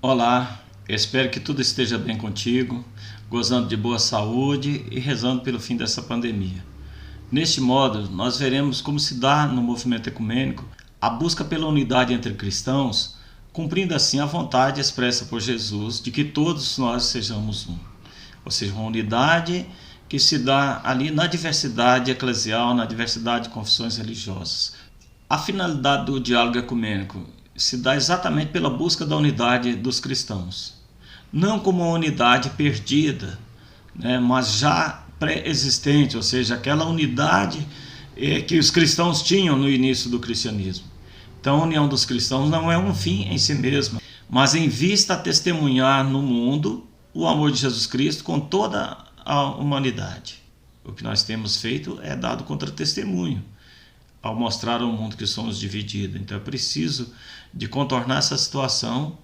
Olá, eu espero que tudo esteja bem contigo, gozando de boa saúde e rezando pelo fim dessa pandemia. Neste modo, nós veremos como se dá no movimento ecumênico a busca pela unidade entre cristãos, cumprindo assim a vontade expressa por Jesus de que todos nós sejamos um. Ou seja, uma unidade que se dá ali na diversidade eclesial, na diversidade de confissões religiosas. A finalidade do diálogo ecumênico se dá exatamente pela busca da unidade dos cristãos. Não como uma unidade perdida, mas já pré-existente, ou seja, aquela unidade que os cristãos tinham no início do cristianismo. Então a união dos cristãos não é um fim em si mesma, mas em vista a testemunhar no mundo o amor de Jesus Cristo com toda a humanidade. O que nós temos feito é dado contra-testemunho ao mostrar ao mundo que somos divididos. Então é preciso de contornar essa situação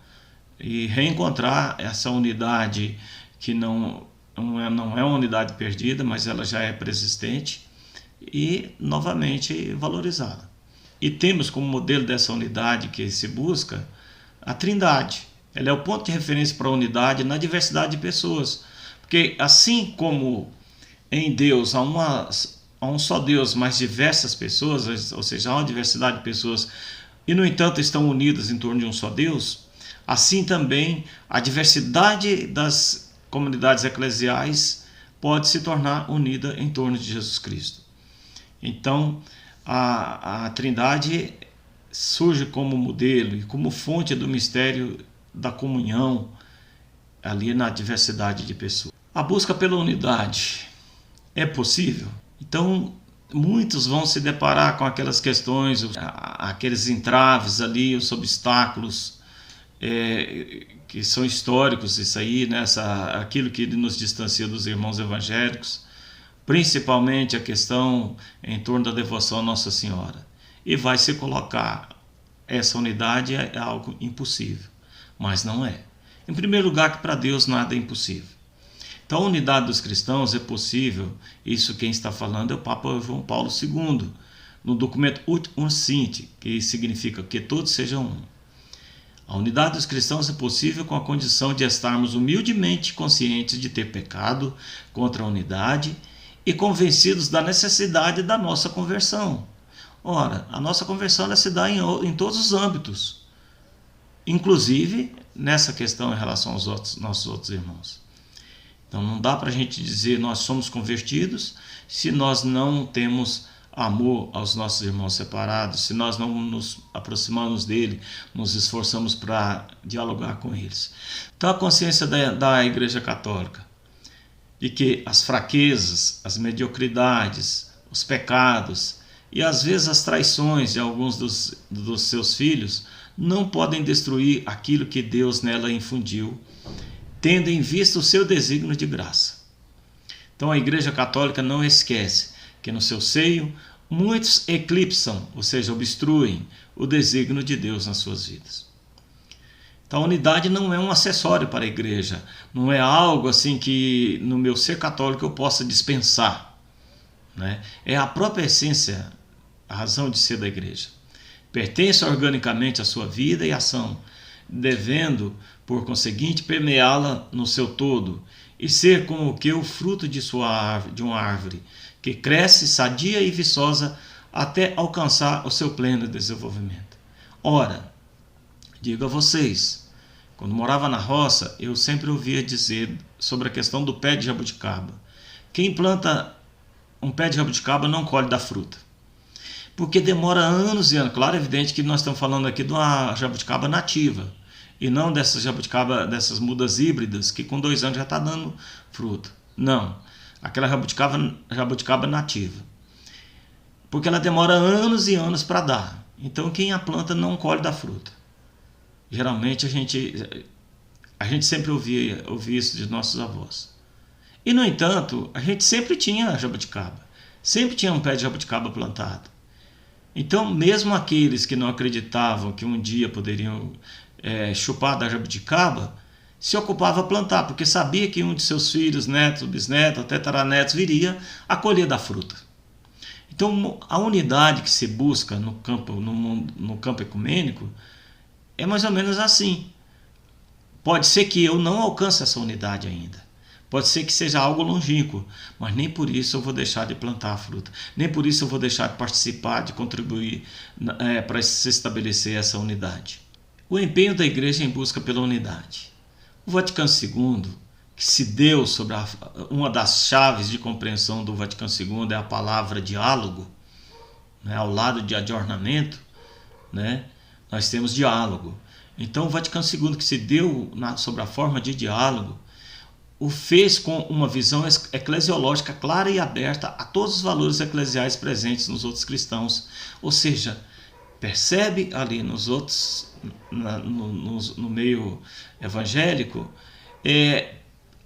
e reencontrar essa unidade que não é uma unidade perdida, mas ela já é preexistente e novamente valorizada. E temos como modelo dessa unidade que se busca a Trindade. Ela é o ponto de referência para a unidade na diversidade de pessoas. Porque assim como em Deus há um só Deus, mas diversas pessoas, ou seja, há uma diversidade de pessoas e no entanto estão unidas em torno de um só Deus, assim também a diversidade das comunidades eclesiais pode se tornar unida em torno de Jesus Cristo. Então a Trindade surge como modelo e como fonte do mistério da comunhão ali na diversidade de pessoas. A busca pela unidade é possível? Então muitos vão se deparar com aquelas questões, aqueles entraves ali, os obstáculos que são históricos, isso aí, aquilo que nos distancia dos irmãos evangélicos, principalmente a questão em torno da devoção a Nossa Senhora. E vai se colocar essa unidade é algo impossível, mas não é. Em primeiro lugar, que para Deus nada é impossível. Então a unidade dos cristãos é possível, isso quem está falando é o Papa João Paulo II, no documento Ut Uncite, que significa que todos sejam um. A unidade dos cristãos é possível com a condição de estarmos humildemente conscientes de ter pecado contra a unidade e convencidos da necessidade da nossa conversão. Ora, a nossa conversão ela se dá em todos os âmbitos, inclusive nessa questão em relação aos nossos outros irmãos. Então não dá para a gente dizer nós somos convertidos se nós não temos amor aos nossos irmãos separados, se nós não nos aproximamos dele, nos esforçamos para dialogar com eles. Então a consciência da Igreja Católica de que as fraquezas, as mediocridades, os pecados e às vezes as traições de alguns dos seus filhos não podem destruir aquilo que Deus nela infundiu, tendo em vista o seu desígnio de graça. Então a Igreja Católica não esquece que no seu seio muitos eclipsam, ou seja, obstruem o desígnio de Deus nas suas vidas. Então a unidade não é um acessório para a Igreja, não é algo assim que no meu ser católico eu possa dispensar. É a própria essência, a razão de ser da Igreja. Pertence organicamente à sua vida e ação, devendo, por conseguinte, permeá-la no seu todo e ser como que o fruto de uma árvore, que cresce sadia e viçosa até alcançar o seu pleno desenvolvimento. Ora, digo a vocês, quando morava na roça, eu sempre ouvia dizer sobre a questão do pé de jabuticaba. Quem planta um pé de jabuticaba não colhe da fruta, porque demora anos e anos. Claro, é evidente que nós estamos falando aqui de uma jabuticaba nativa, e não dessas mudas híbridas que com 2 anos já está dando fruto. Não, aquela jabuticaba nativa, porque ela demora anos e anos para dar. Então quem a planta não colhe da fruta. Geralmente a gente sempre ouvia isso de nossos avós. E no entanto, a gente sempre tinha jabuticaba, sempre tinha um pé de jabuticaba plantado. Então mesmo aqueles que não acreditavam que um dia poderiam chupar da jabuticaba, se ocupava a plantar, porque sabia que um de seus filhos, netos, bisnetos, até taranetos, viria a colher da fruta. Então a unidade que se busca no campo ecumênico é mais ou menos assim. Pode ser que eu não alcance essa unidade ainda. Pode ser que seja algo longínquo, mas nem por isso eu vou deixar de plantar a fruta. Nem por isso eu vou deixar de participar, de contribuir para se estabelecer essa unidade. O empenho da igreja em busca pela unidade. O Vaticano II, que se deu sobre uma das chaves de compreensão do Vaticano II é a palavra diálogo, né, ao lado de adornamento, né, nós temos diálogo. Então o Vaticano II, que se deu sobre a forma de diálogo, o fez com uma visão eclesiológica clara e aberta a todos os valores eclesiais presentes nos outros cristãos. Ou seja, percebe ali nos outros, no meio evangélico,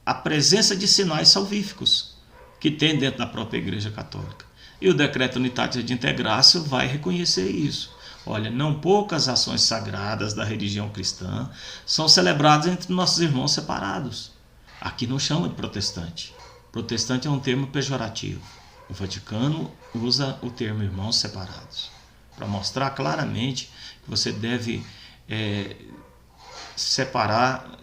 a presença de sinais salvíficos que tem dentro da própria Igreja Católica. E o Decreto Unitatis et Integratio vai reconhecer isso. Olha, não poucas ações sagradas da religião cristã são celebradas entre nossos irmãos separados. Aqui não chama de protestante. Protestante é um termo pejorativo. O Vaticano usa o termo irmãos separados, para mostrar claramente que você deve separar,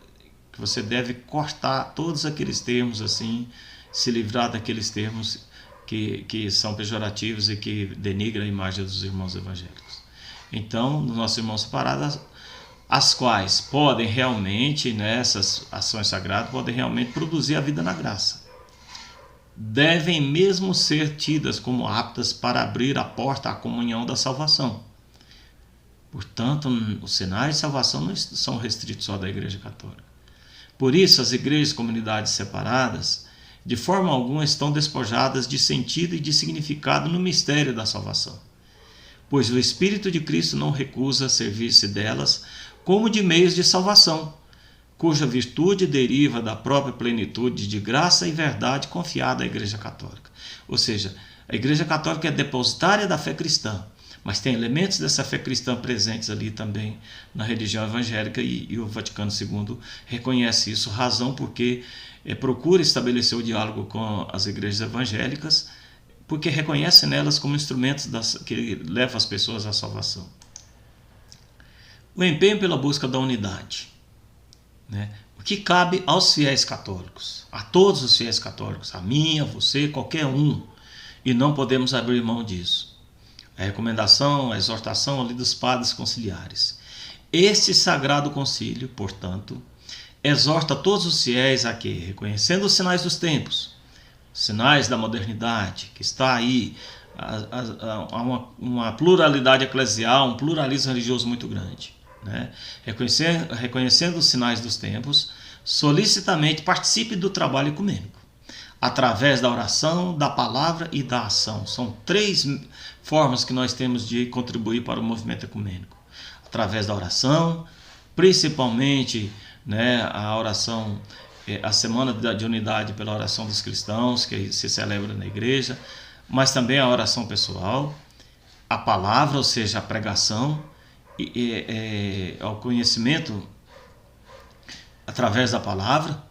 que você deve cortar todos aqueles termos assim, se livrar daqueles termos que são pejorativos e que denigram a imagem dos irmãos evangélicos. Então, nos nossos irmãos separados, as quais podem realmente, nessas ações sagradas, podem realmente produzir a vida na graça. Devem mesmo ser tidas como aptas para abrir a porta à comunhão da salvação. Portanto, os sinais de salvação não são restritos só da Igreja Católica. Por isso, as igrejas e comunidades separadas, de forma alguma, estão despojadas de sentido e de significado no mistério da salvação, pois o Espírito de Cristo não recusa servir-se delas como de meios de salvação, cuja virtude deriva da própria plenitude de graça e verdade confiada à Igreja Católica. Ou seja, a Igreja Católica é depositária da fé cristã, mas tem elementos dessa fé cristã presentes ali também na religião evangélica e o Vaticano II reconhece isso, razão porque procura estabelecer o diálogo com as igrejas evangélicas, porque reconhece nelas como instrumentos que levam as pessoas à salvação. O empenho pela busca da unidade, né? O que cabe aos fiéis católicos, a todos os fiéis católicos, a mim, a você, qualquer um, e não podemos abrir mão disso. A recomendação, a exortação ali dos padres conciliares. Este sagrado concílio, portanto, exorta todos os fiéis a que, reconhecendo os sinais dos tempos, sinais da modernidade, que está aí, uma pluralidade eclesial, um pluralismo religioso muito grande, né? Reconhecendo os sinais dos tempos, solicitamente participe do trabalho ecumênico, através da oração, da palavra e da ação. São 3 formas que nós temos de contribuir para o movimento ecumênico. Através da oração, principalmente, né, a oração, a Semana de Unidade pela oração dos cristãos, que se celebra na igreja, mas também a oração pessoal, a palavra, ou seja, a pregação, ao conhecimento através da palavra,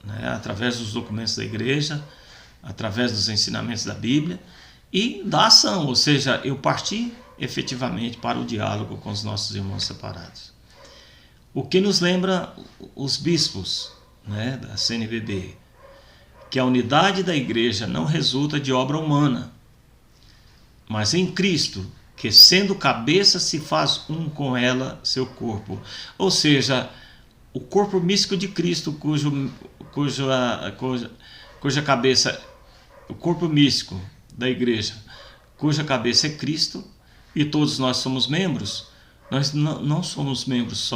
né, através dos documentos da igreja, através dos ensinamentos da Bíblia e da ação, ou seja, eu parti efetivamente para o diálogo com os nossos irmãos separados. O que nos lembra os bispos, né, da CNBB, que a unidade da igreja não resulta de obra humana, mas em Cristo, que sendo cabeça se faz um com ela, seu corpo. Ou seja, o corpo místico de Cristo, cuja cabeça, o corpo místico da igreja, cuja cabeça é Cristo, e todos nós somos membros. Nós não somos membros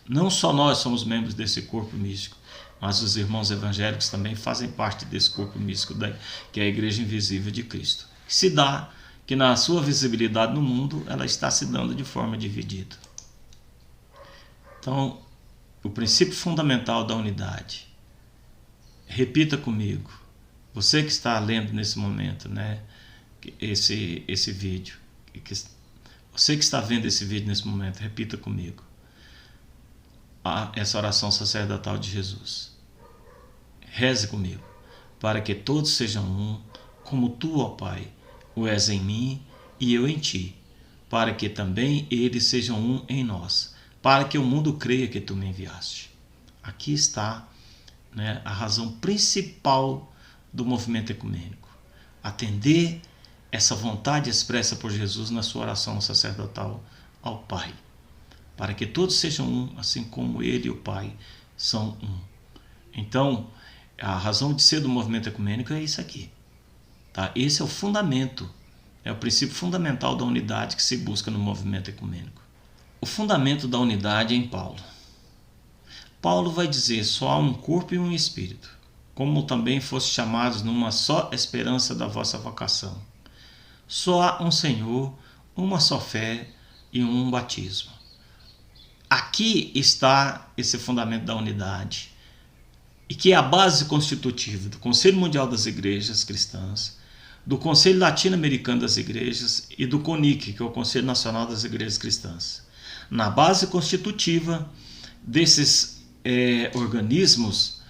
não só nós somos membros desse corpo místico, mas os irmãos evangélicos também fazem parte desse corpo místico, que é a igreja invisível de Cristo, que se dá, que na sua visibilidade no mundo, ela está se dando de forma dividida. Então, o princípio fundamental da unidade, repita comigo, você que está lendo nesse momento, né, esse vídeo, você que está vendo esse vídeo nesse momento, repita comigo essa oração sacerdotal de Jesus. Reze comigo, para que todos sejam um, como tu, ó Pai, o és em mim e eu em ti, para que também eles sejam um em nós, para que o mundo creia que tu me enviaste. Aqui está, né, a razão principal do movimento ecumênico. Atender essa vontade expressa por Jesus na sua oração sacerdotal ao Pai, para que todos sejam um, assim como Ele e o Pai são um. Então, a razão de ser do movimento ecumênico é isso aqui. Tá? Esse é o fundamento, é o princípio fundamental da unidade que se busca no movimento ecumênico. O fundamento da unidade é em Paulo. Paulo vai dizer: só há um corpo e um espírito, como também foste chamados numa só esperança da vossa vocação. Só há um Senhor, uma só fé e um batismo. Aqui está esse fundamento da unidade, e que é a base constitutiva do Conselho Mundial das Igrejas Cristãs, do Conselho Latino-Americano das Igrejas e do CONIC, que é o Conselho Nacional das Igrejas Cristãs. Na base constitutiva desses organismos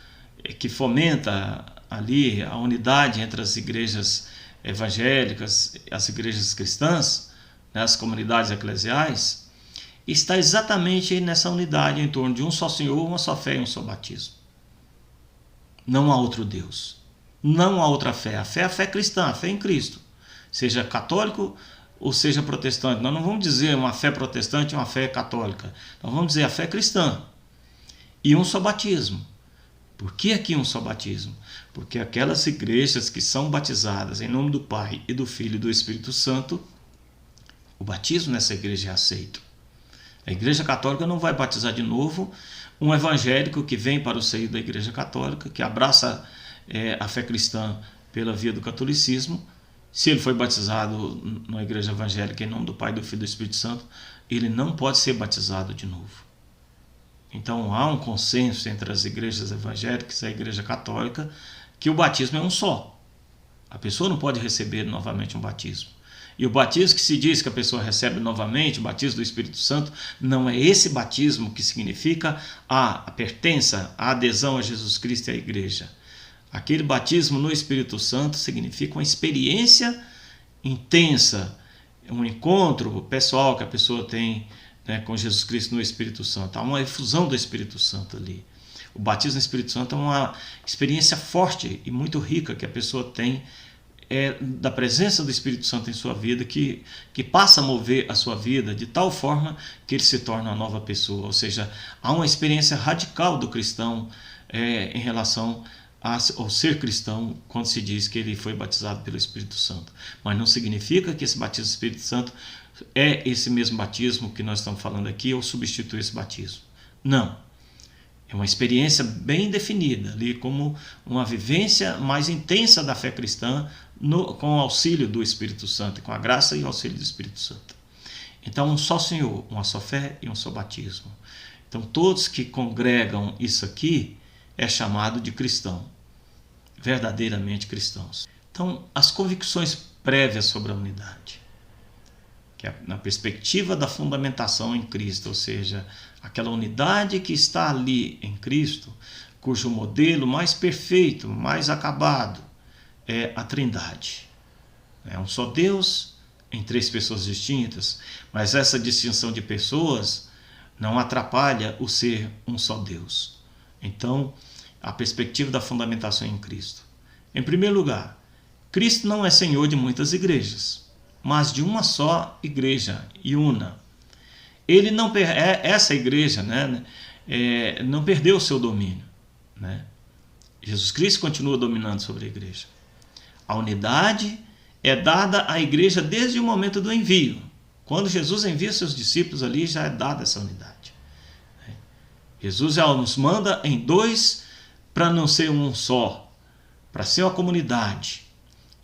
que fomenta ali a unidade entre as igrejas evangélicas, as igrejas cristãs, né, as comunidades eclesiais, está exatamente nessa unidade em torno de um só Senhor, uma só fé e um só batismo. Não há outro Deus, não há outra fé. A fé é a fé cristã, a fé em Cristo, seja católico ou seja protestante. Nós não vamos dizer uma fé protestante e uma fé católica, nós vamos dizer a fé cristã e um só batismo. Por que aqui um só batismo? Porque aquelas igrejas que são batizadas em nome do Pai e do Filho e do Espírito Santo, o batismo nessa igreja é aceito. A Igreja Católica não vai batizar de novo um evangélico que vem para o seio da Igreja Católica, que abraça a fé cristã pela via do catolicismo. Se ele foi batizado na Igreja Evangélica em nome do Pai, do Filho e do Espírito Santo, ele não pode ser batizado de novo. Então há um consenso entre as igrejas evangélicas e a Igreja Católica que o batismo é um só. A pessoa não pode receber novamente um batismo. E o batismo que se diz que a pessoa recebe novamente, o batismo do Espírito Santo, não é esse batismo que significa a pertença, a adesão a Jesus Cristo e à igreja. Aquele batismo no Espírito Santo significa uma experiência intensa, um encontro pessoal que a pessoa tem, né, com Jesus Cristo no Espírito Santo. Há uma efusão do Espírito Santo ali. O batismo no Espírito Santo é uma experiência forte e muito rica que a pessoa tem da presença do Espírito Santo em sua vida, que passa a mover a sua vida de tal forma que ele se torna uma nova pessoa. Ou seja, há uma experiência radical do cristão em relação ao ser cristão quando se diz que ele foi batizado pelo Espírito Santo. Mas não significa que esse batismo do Espírito Santo é esse mesmo batismo que nós estamos falando aqui ou substitui esse batismo. Não. É uma experiência bem definida ali, como uma vivência mais intensa da fé cristã com o auxílio do Espírito Santo, com a graça e o auxílio do Espírito Santo. Então, um só Senhor, uma só fé e um só batismo. Então, todos que congregam isso aqui é chamado de cristão, verdadeiramente cristãos. Então, as convicções prévias sobre a unidade, que é na perspectiva da fundamentação em Cristo, ou seja, aquela unidade que está ali em Cristo, cujo modelo mais perfeito, mais acabado, é a Trindade. É um só Deus em três pessoas distintas, mas essa distinção de pessoas não atrapalha o ser um só Deus. Então, a perspectiva da fundamentação em Cristo. Em primeiro lugar, Cristo não é Senhor de muitas igrejas, mas de uma só igreja e una. Ele não essa igreja, né, não perdeu o seu domínio, né? Jesus Cristo continua dominando sobre a igreja. A unidade é dada à igreja desde o momento do envio. Quando Jesus envia seus discípulos ali, já é dada essa unidade. Jesus já nos manda em dois para não ser um só, para ser uma comunidade.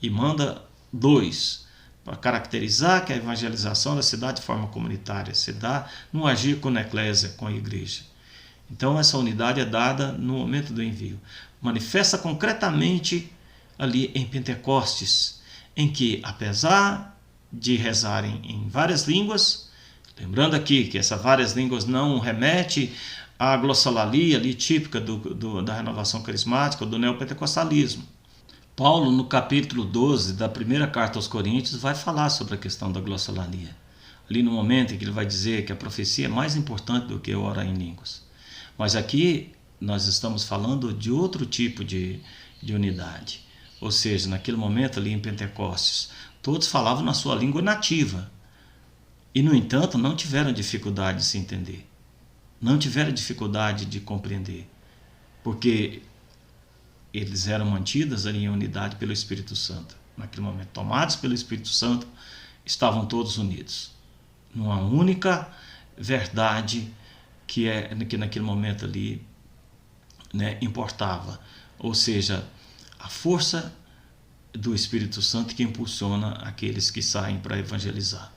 E manda dois, para caracterizar que a evangelização da cidade de forma comunitária se dá no agir com a eclésia, com a igreja. Então essa unidade é dada no momento do envio. Manifesta concretamente ali em Pentecostes, em que, apesar de rezarem em várias línguas, lembrando aqui que essas várias línguas não remete à glossolalia ali típica da renovação carismática ou do neopentecostalismo. Paulo, no capítulo 12 da primeira carta aos Coríntios, vai falar sobre a questão da glossolalia. ali no momento em que ele vai dizer que a profecia é mais importante do que orar em línguas. Mas aqui nós estamos falando de outro tipo de unidade. Ou seja, naquele momento ali em Pentecostes, todos falavam na sua língua nativa. E, no entanto, não tiveram dificuldade de se entender. Não tiveram dificuldade de compreender. Porque eles eram mantidos ali em unidade pelo Espírito Santo. Naquele momento, tomados pelo Espírito Santo, estavam todos unidos numa única verdade que naquele momento ali, né, importava. Ou seja, a força do Espírito Santo que impulsiona aqueles que saem para evangelizar.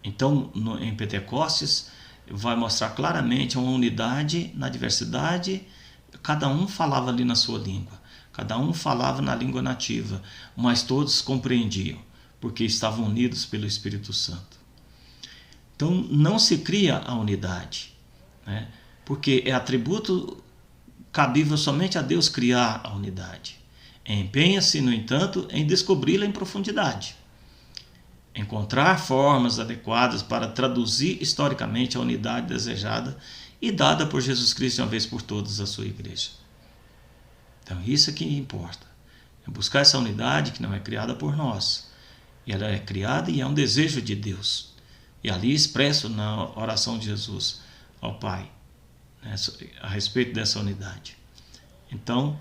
Então, em Pentecostes, vai mostrar claramente uma unidade na diversidade. Cada um falava ali na sua língua, cada um falava na língua nativa, mas todos compreendiam, porque estavam unidos pelo Espírito Santo. Então, não se cria a unidade, né? Porque é atributo cabível somente a Deus criar a unidade. Empenha-se, no entanto, em descobri-la em profundidade. Encontrar formas adequadas para traduzir historicamente a unidade desejada e dada por Jesus Cristo de uma vez por todas à sua igreja. Então, isso é que importa. É buscar essa unidade que não é criada por nós. Ela é criada e é um desejo de Deus. E ali expresso na oração de Jesus ao Pai, né, a respeito dessa unidade. Então,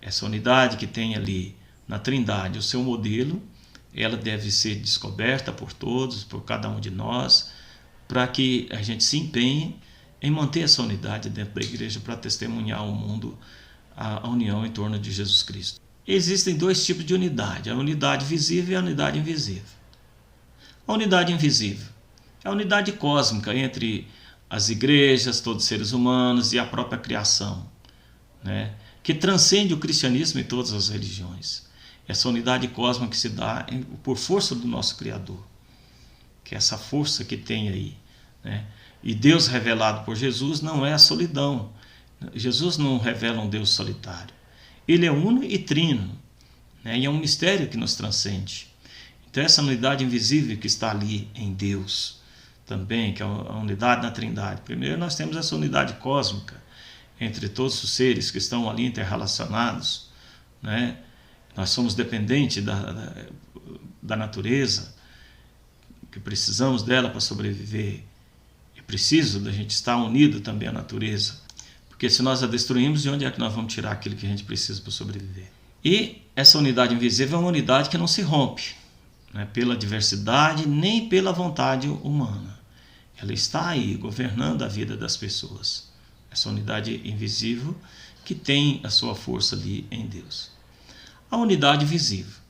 essa unidade que tem ali na Trindade o seu modelo, ela deve ser descoberta por todos, por cada um de nós, para que a gente se empenhe em manter essa unidade dentro da igreja para testemunhar ao mundo a união em torno de Jesus Cristo. Existem dois tipos de unidade, a unidade visível e a unidade invisível. A unidade invisível é a unidade cósmica entre as igrejas, todos os seres humanos e a própria criação, né, que transcende o cristianismo e todas as religiões. Essa unidade cósmica que se dá por força do nosso Criador, que é essa força que tem aí, né? E Deus revelado por Jesus não é a solidão. Jesus não revela um Deus solitário. Ele é uno e trino, né? E é um mistério que nos transcende. Então essa unidade invisível que está ali em Deus também, que é a unidade na Trindade. Primeiro nós temos essa unidade cósmica entre todos os seres que estão ali interrelacionados, né? Nós somos dependentes da natureza, que precisamos dela para sobreviver. É preciso da gente estar unido também à natureza, porque se nós a destruímos, de onde é que nós vamos tirar aquilo que a gente precisa para sobreviver? E essa unidade invisível é uma unidade que não se rompe, né, pela diversidade nem pela vontade humana. Ela está aí governando a vida das pessoas. Essa unidade invisível que tem a sua força ali em Deus. A unidade visível,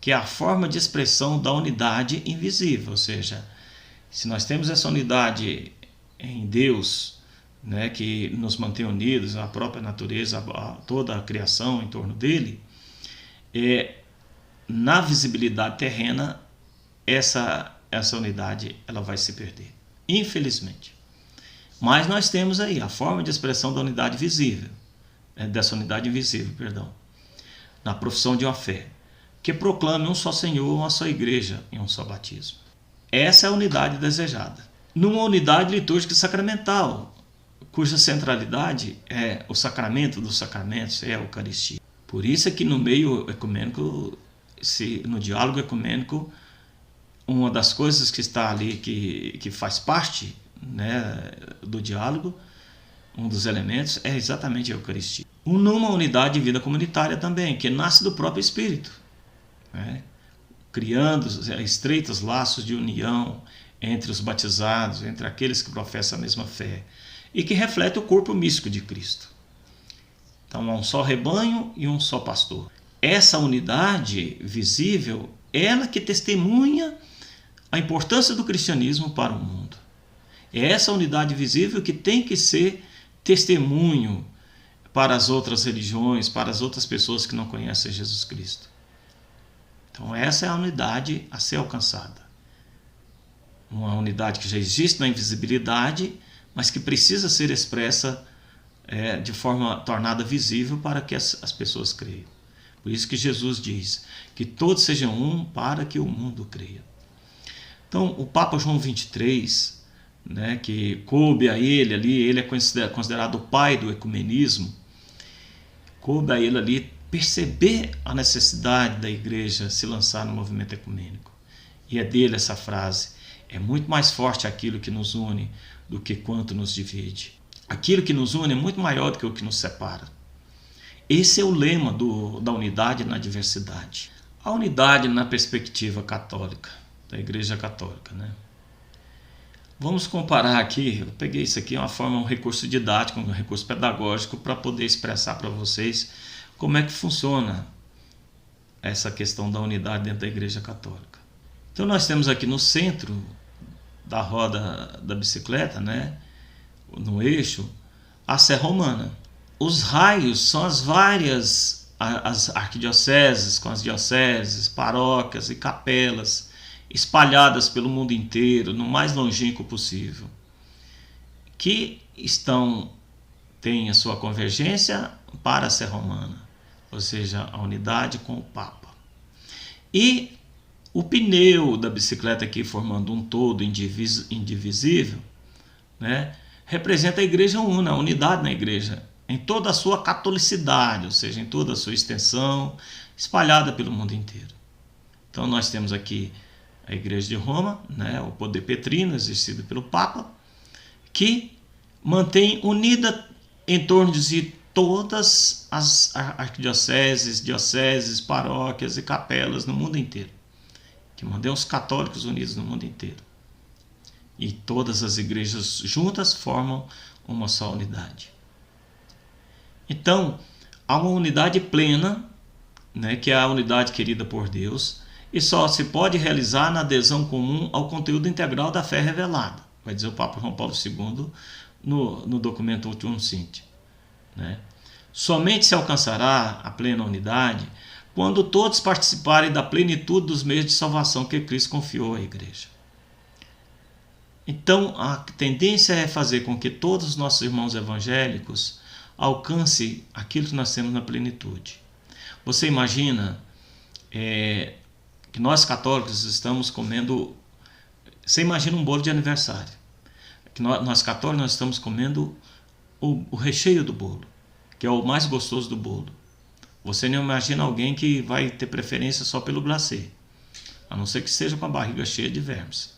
que é a forma de expressão da unidade invisível, ou seja, se nós temos essa unidade em Deus, né, que nos mantém unidos, a própria natureza, toda a criação em torno dele, na visibilidade terrena, essa unidade ela vai se perder, infelizmente. Mas nós temos aí a forma de expressão da unidade visível, dessa unidade invisível, perdão, na profissão de uma fé, que proclame um só Senhor, uma só igreja e um só batismo. Essa é a unidade desejada. Numa unidade litúrgica e sacramental, cuja centralidade é o sacramento dos sacramentos, é a Eucaristia. Por isso é que no meio ecumênico, no diálogo ecumênico, uma das coisas que está ali, que faz parte, né, do diálogo, um dos elementos é exatamente a Eucaristia. Numa unidade de vida comunitária também, que nasce do próprio Espírito, né, criando estreitos laços de união entre os batizados, entre aqueles que professam a mesma fé, e que reflete o corpo místico de Cristo. Então há um só rebanho e um só pastor. Essa unidade visível, ela que testemunha a importância do cristianismo para o mundo. É essa unidade visível que tem que ser testemunho para as outras religiões, para as outras pessoas que não conhecem Jesus Cristo. Então essa é a unidade a ser alcançada. Uma unidade que já existe na invisibilidade, mas que precisa ser expressa de forma tornada visível para que as pessoas creiam. Por isso que Jesus diz que todos sejam um para que o mundo creia. Então, o Papa João XXIII, né, que coube a ele ali, ele é considerado o pai do ecumenismo, coube a ele ali perceber a necessidade da igreja se lançar no movimento ecumênico. E é dele essa frase: é muito mais forte aquilo que nos une do que quanto nos divide. Aquilo que nos une é muito maior do que o que nos separa. Esse é o lema da unidade na diversidade. A unidade na perspectiva católica, da Igreja Católica, né? Vamos comparar aqui, eu peguei isso aqui, um recurso didático, um recurso pedagógico para poder expressar para vocês como é que funciona essa questão da unidade dentro da Igreja Católica. Então nós temos aqui no centro da roda da bicicleta, né, no eixo, a Sé Romana. Os raios são as várias as arquidioceses, com as dioceses, paróquias e capelas espalhadas pelo mundo inteiro, no mais longínquo possível, que têm a sua convergência para a Sé Romana, ou seja, a unidade com o Papa. E o pneu da bicicleta aqui, formando um todo indivisível, né, representa a Igreja Una, a unidade na Igreja, em toda a sua catolicidade, ou seja, em toda a sua extensão, espalhada pelo mundo inteiro. Então nós temos aqui a Igreja de Roma, né, o poder petrino exercido pelo Papa, que mantém unida em torno de si todas as arquidioceses, dioceses, paróquias e capelas no mundo inteiro, que mantém os católicos unidos no mundo inteiro. E todas as igrejas juntas formam uma só unidade. Então, há uma unidade plena, né, que é a unidade querida por Deus, e só se pode realizar na adesão comum ao conteúdo integral da fé revelada, vai dizer o Papa João Paulo II no documento Ultimum Sint, né? Somente se alcançará a plena unidade quando todos participarem da plenitude dos meios de salvação que Cristo confiou à Igreja. Então, a tendência é fazer com que todos os nossos irmãos evangélicos alcancem aquilo que nós temos na plenitude. Você imagina que nós católicos estamos comendo... Você imagina um bolo de aniversário. Que nós católicos nós estamos comendo o recheio do bolo, que é o mais gostoso do bolo. Você não imagina alguém que vai ter preferência só pelo glacê, a não ser que seja com a barriga cheia de vermes.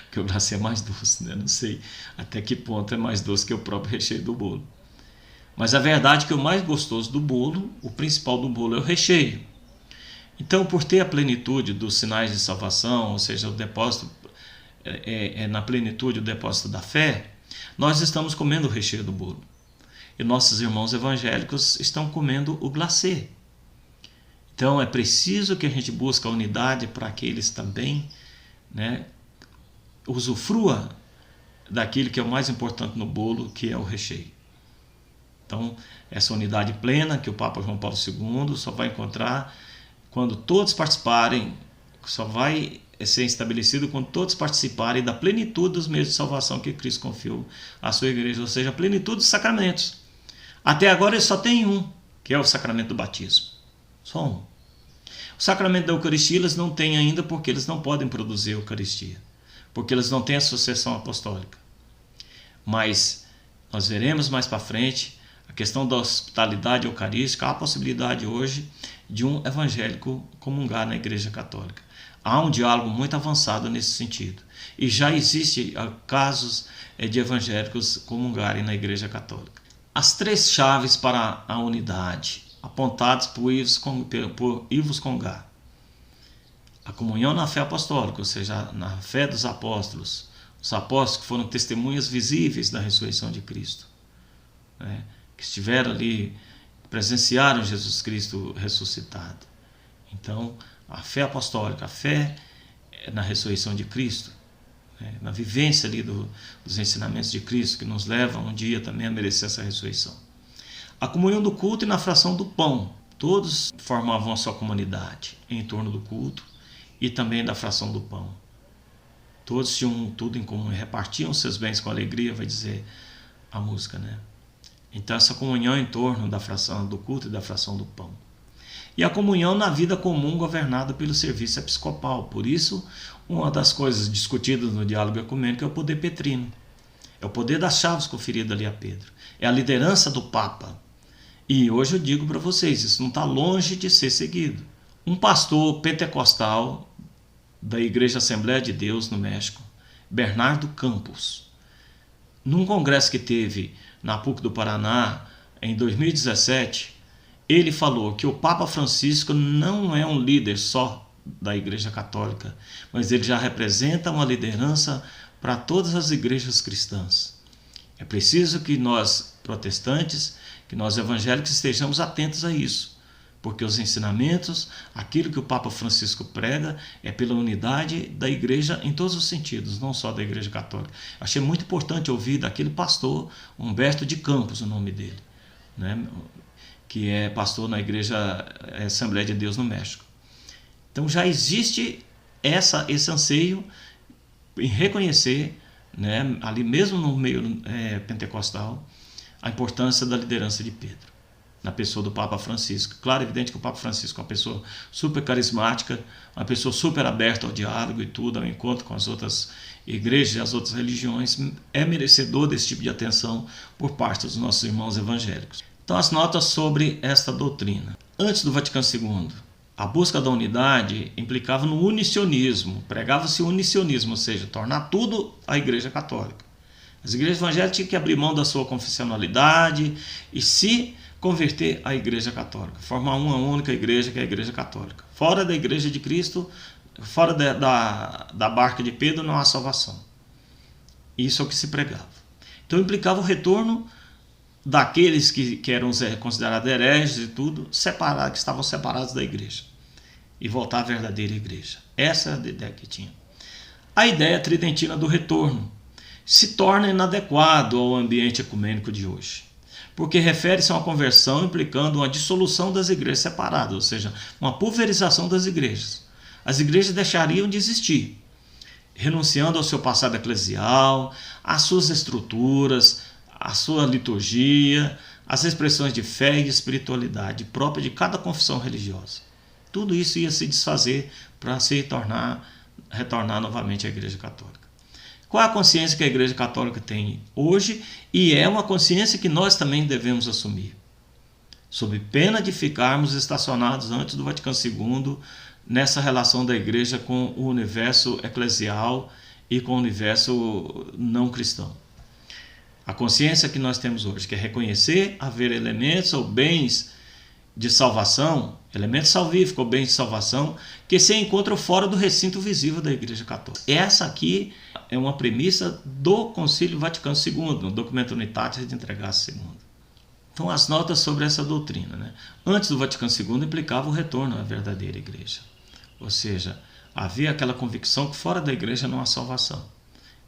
Porque o glacê é mais doce, né? Não sei até que ponto é mais doce que o próprio recheio do bolo. Mas a verdade é que o mais gostoso do bolo, o principal do bolo, é o recheio. Então, por ter a plenitude dos sinais de salvação, ou seja, o depósito na plenitude o depósito da fé, nós estamos comendo o recheio do bolo. E nossos irmãos evangélicos estão comendo o glacê. Então, é preciso que a gente busque a unidade para que eles também, né, usufrua daquilo que é o mais importante no bolo, que é o recheio. Então, essa unidade plena que o Papa João Paulo II só vai encontrar quando todos participarem, só vai ser estabelecido quando todos participarem da plenitude dos meios de salvação que Cristo confiou à sua igreja, ou seja, a plenitude dos sacramentos. Até agora ele só tem um, que é o sacramento do batismo. Só um. O sacramento da Eucaristia eles não têm ainda porque eles não podem produzir a Eucaristia, porque eles não têm a sucessão apostólica. Mas nós veremos mais para frente a questão da hospitalidade eucarística, há a possibilidade hoje de um evangélico comungar na Igreja Católica. Há um diálogo muito avançado nesse sentido. E já existe casos de evangélicos comungarem na Igreja Católica. As três chaves para a unidade, apontadas por Yves Congar. A comunhão na fé apostólica, ou seja, na fé dos apóstolos. Os apóstolos que foram testemunhas visíveis da ressurreição de Cristo, né? Que estiveram ali, presenciaram Jesus Cristo ressuscitado. Então, a fé apostólica, a fé na ressurreição de Cristo, né? Na vivência ali dos ensinamentos de Cristo, que nos levam um dia também a merecer essa ressurreição. A comunhão do culto e na fração do pão. Todos formavam a sua comunidade em torno do culto e também da fração do pão. Todos tinham tudo em comum e repartiam seus bens com alegria, vai dizer a música, né? Então essa comunhão em torno da fração do culto e da fração do pão. e a comunhão na vida comum governada pelo serviço episcopal. Por isso, uma das coisas discutidas no diálogo ecumênico é o poder petrino. É o poder das chaves conferido ali a Pedro. É a liderança do Papa. E hoje eu digo para vocês, isso não está longe de ser seguido. Um pastor pentecostal da Igreja Assembleia de Deus no México, Bernardo Campos, num congresso que teve na PUC do Paraná em 2017, ele falou que o Papa Francisco não é um líder só da Igreja Católica, mas ele já representa uma liderança para todas as igrejas cristãs. É preciso que nós, protestantes, que nós evangélicos estejamos atentos a isso, porque os ensinamentos, aquilo que o Papa Francisco prega, é pela unidade da igreja em todos os sentidos, não só da Igreja Católica. Achei muito importante ouvir daquele pastor, Humberto de Campos, o nome dele, né? Que é pastor na Igreja Assembleia de Deus no México. Então já existe esse anseio em reconhecer, né, ali mesmo no meio pentecostal, a importância da liderança de Pedro, na pessoa do Papa Francisco. Claro, é evidente que o Papa Francisco é uma pessoa super carismática, uma pessoa super aberta ao diálogo e tudo, ao encontro com as outras igrejas e as outras religiões, é merecedor desse tipo de atenção por parte dos nossos irmãos evangélicos. Então, as notas sobre esta doutrina. Antes do Vaticano II, a busca da unidade implicava no unicionismo, pregava-se o unicionismo, ou seja, tornar tudo a Igreja Católica. As igrejas evangélicas tinham que abrir mão da sua confessionalidade e se converter à Igreja Católica, formar uma única igreja, que é a Igreja Católica. Fora da Igreja de Cristo, fora da barca de Pedro, não há salvação. Isso é o que se pregava. Então implicava o retorno daqueles que eram considerados hereges e tudo, separados, que estavam separados da igreja, e voltar à verdadeira igreja. Essa era a ideia que tinha. A ideia tridentina do retorno se torna inadequado ao ambiente ecumênico de hoje, porque refere-se a uma conversão implicando uma dissolução das igrejas separadas, ou seja, uma pulverização das igrejas. As igrejas deixariam de existir, renunciando ao seu passado eclesial, às suas estruturas, a sua liturgia, as expressões de fé e espiritualidade própria de cada confissão religiosa. Tudo isso ia se desfazer para se retornar novamente à Igreja Católica. Qual é a consciência que a Igreja Católica tem hoje? E é uma consciência que nós também devemos assumir, sob pena de ficarmos estacionados antes do Vaticano II nessa relação da Igreja com o universo eclesial e com o universo não cristão. A consciência que nós temos hoje, que é reconhecer haver elementos ou bens de salvação, elementos salvíficos ou bens de salvação, que se encontram fora do recinto visível da Igreja Católica. Essa aqui é uma premissa do Concílio Vaticano II, no documento Unitatis Redintegracio II. Então, as notas sobre essa doutrina, né? Antes do Vaticano II implicava o retorno à verdadeira Igreja. Ou seja, havia aquela convicção que fora da Igreja não há salvação.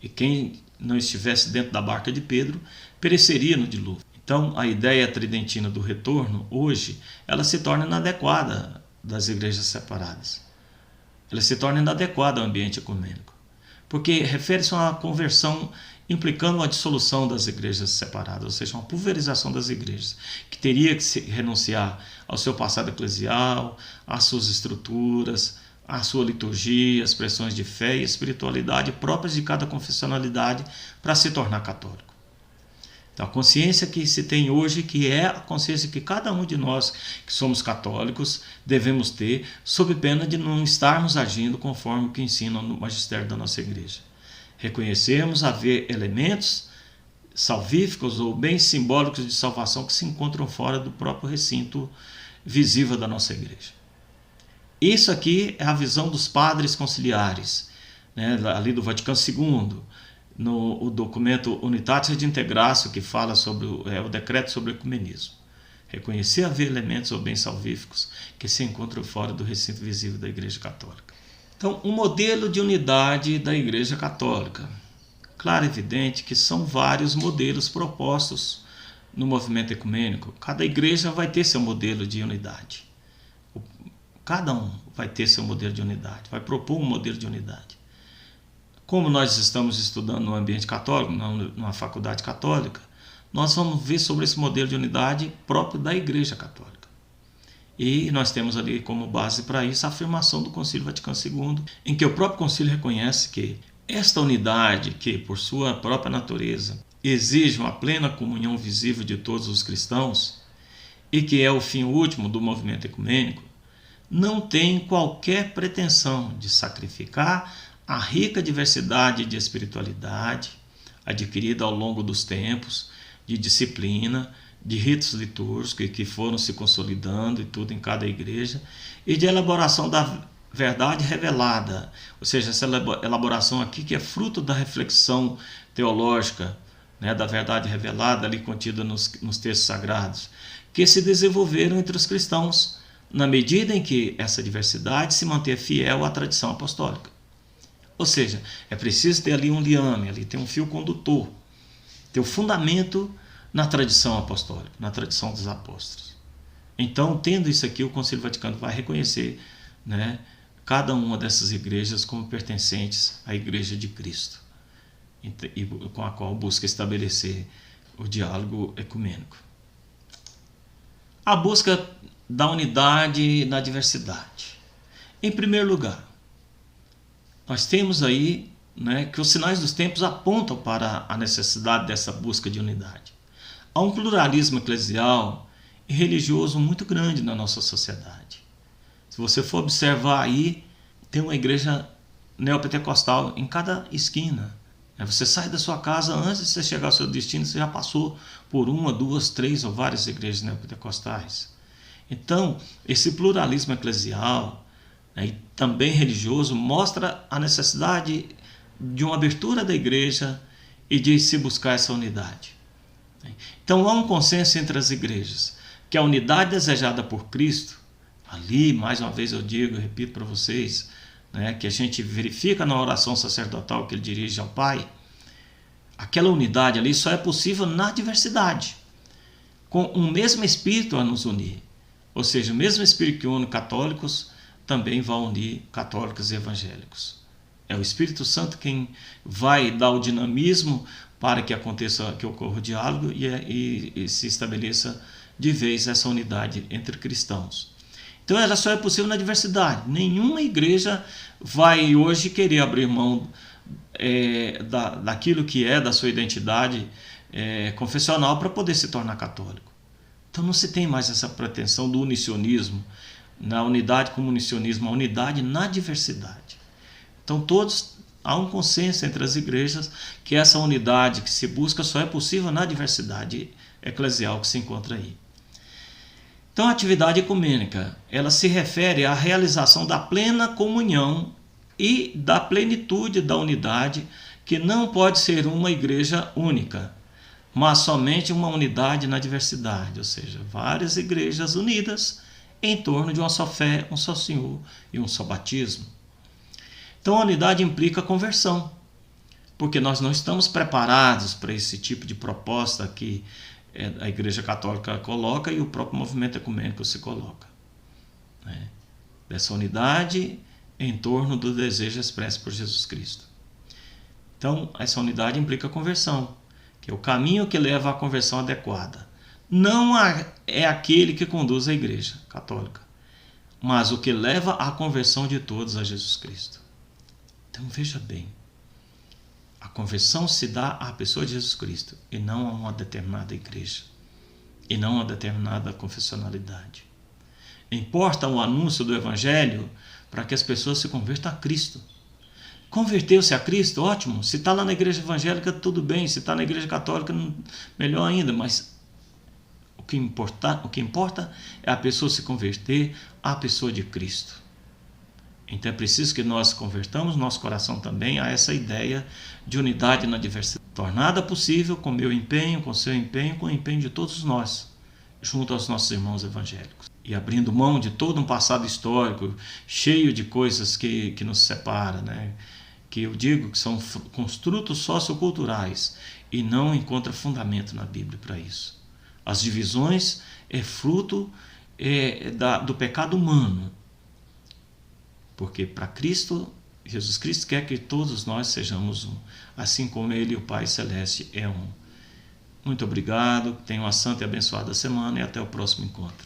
E quem não estivesse dentro da barca de Pedro pereceria no dilúvio. Então, a ideia tridentina do retorno, hoje, ela se torna inadequada das igrejas separadas. Ela se torna inadequada ao ambiente ecumênico, porque refere-se a uma conversão implicando uma dissolução das igrejas separadas, ou seja, uma pulverização das igrejas, que teria que se renunciar ao seu passado eclesial, às suas estruturas, à sua liturgia, expressões de fé e espiritualidade próprias de cada confessionalidade para se tornar católico. Então, a consciência que se tem hoje, que é a consciência que cada um de nós que somos católicos devemos ter, sob pena de não estarmos agindo conforme o que ensina no magistério da nossa igreja. Reconhecermos haver elementos salvíficos ou bens simbólicos de salvação que se encontram fora do próprio recinto visível da nossa igreja. Isso aqui é a visão dos padres conciliares, né, ali do Vaticano II, no documento Unitatis Redintegracio, que fala sobre o decreto sobre o ecumenismo. Reconhecer haver elementos ou bens salvíficos que se encontram fora do recinto visível da Igreja Católica. Então, um modelo de unidade da Igreja Católica. Claro, evidente que são vários modelos propostos no movimento ecumênico. Cada igreja vai ter seu modelo de unidade. Cada um vai ter seu modelo de unidade, vai propor um modelo de unidade. Como nós estamos estudando no ambiente católico, numa faculdade católica, nós vamos ver sobre esse modelo de unidade próprio da Igreja Católica. E nós temos ali como base para isso a afirmação do Concílio Vaticano II, em que o próprio concílio reconhece que esta unidade, que por sua própria natureza exige uma plena comunhão visível de todos os cristãos e que é o fim último do movimento ecumênico, não tem qualquer pretensão de sacrificar a rica diversidade de espiritualidade adquirida ao longo dos tempos, de disciplina, de ritos litúrgicos que foram se consolidando e tudo em cada igreja, e de elaboração da verdade revelada, ou seja, essa elaboração aqui que é fruto da reflexão teológica, né, da verdade revelada ali contida nos textos sagrados, que se desenvolveram entre os cristãos, na medida em que essa diversidade se manter fiel à tradição apostólica. Ou seja, é preciso ter ali um liame, ali tem um fio condutor, ter o fundamento na tradição apostólica, na tradição dos apóstolos. Então, tendo isso aqui, o Concílio Vaticano vai reconhecer, né, cada uma dessas igrejas como pertencentes à Igreja de Cristo, e com a qual busca estabelecer o diálogo ecumênico. A busca da unidade na diversidade. Em primeiro lugar, nós temos aí, né, que os sinais dos tempos apontam para a necessidade dessa busca de unidade. Há um pluralismo eclesial e religioso muito grande na nossa sociedade. Se você for observar aí, tem uma igreja neopentecostal em cada esquina. Você sai da sua casa, antes de você chegar ao seu destino, você já passou por uma, duas, três ou várias igrejas neopentecostais. Então, esse pluralismo eclesial, né, e também religioso, mostra a necessidade de uma abertura da igreja e de se buscar essa unidade. Então há um consenso entre as igrejas que a unidade desejada por Cristo, ali, mais uma vez eu digo, eu repito para vocês, né, que a gente verifica na oração sacerdotal que ele dirige ao Pai, aquela unidade ali só é possível na diversidade, com um mesmo Espírito a nos unir. Ou seja, o mesmo Espírito que une católicos também vai unir católicos e evangélicos. É o Espírito Santo quem vai dar o dinamismo para que aconteça, que ocorra o diálogo e se estabeleça de vez essa unidade entre cristãos. Então ela só é possível na diversidade. Nenhuma igreja vai hoje querer abrir mão daquilo que é da sua identidade confessional para poder se tornar católico. Então não se tem mais essa pretensão do unicionismo, na unidade como unicionismo, a unidade na diversidade. Então há um consenso entre as igrejas que essa unidade que se busca só é possível na diversidade eclesial que se encontra aí. Então a atividade ecumênica, ela se refere à realização da plena comunhão e da plenitude da unidade, que não pode ser uma igreja única, mas somente uma unidade na diversidade, ou seja, várias igrejas unidas em torno de uma só fé, um só Senhor e um só batismo. Então a unidade implica conversão, porque nós não estamos preparados para esse tipo de proposta que a Igreja Católica coloca e o próprio movimento ecumênico se coloca, né? Dessa unidade em torno do desejo expresso por Jesus Cristo. Então essa unidade implica conversão, que é o caminho que leva à conversão adequada. Não é aquele que conduz a Igreja Católica, mas o que leva à conversão de todos a Jesus Cristo. Então veja bem, a conversão se dá à pessoa de Jesus Cristo e não a uma determinada igreja e não a uma determinada confessionalidade. Importa o anúncio do Evangelho para que as pessoas se convertam a Cristo. Converteu-se a Cristo, ótimo. Se está lá na igreja evangélica, tudo bem. Se está na igreja católica, melhor ainda. Mas o que importa é a pessoa se converter à pessoa de Cristo. Então é preciso que nós convertamos nosso coração também a essa ideia de unidade na diversidade, tornada possível com meu empenho, com seu empenho, com o empenho de todos nós, junto aos nossos irmãos evangélicos. E abrindo mão de todo um passado histórico, cheio de coisas que nos separa, né? Que eu digo que são construtos socioculturais e não encontra fundamento na Bíblia para isso. As divisões é fruto do pecado humano. Porque para Cristo, Jesus Cristo quer que todos nós sejamos um, assim como Ele, o Pai Celeste, é um. Muito obrigado, tenha uma santa e abençoada semana e até o próximo encontro.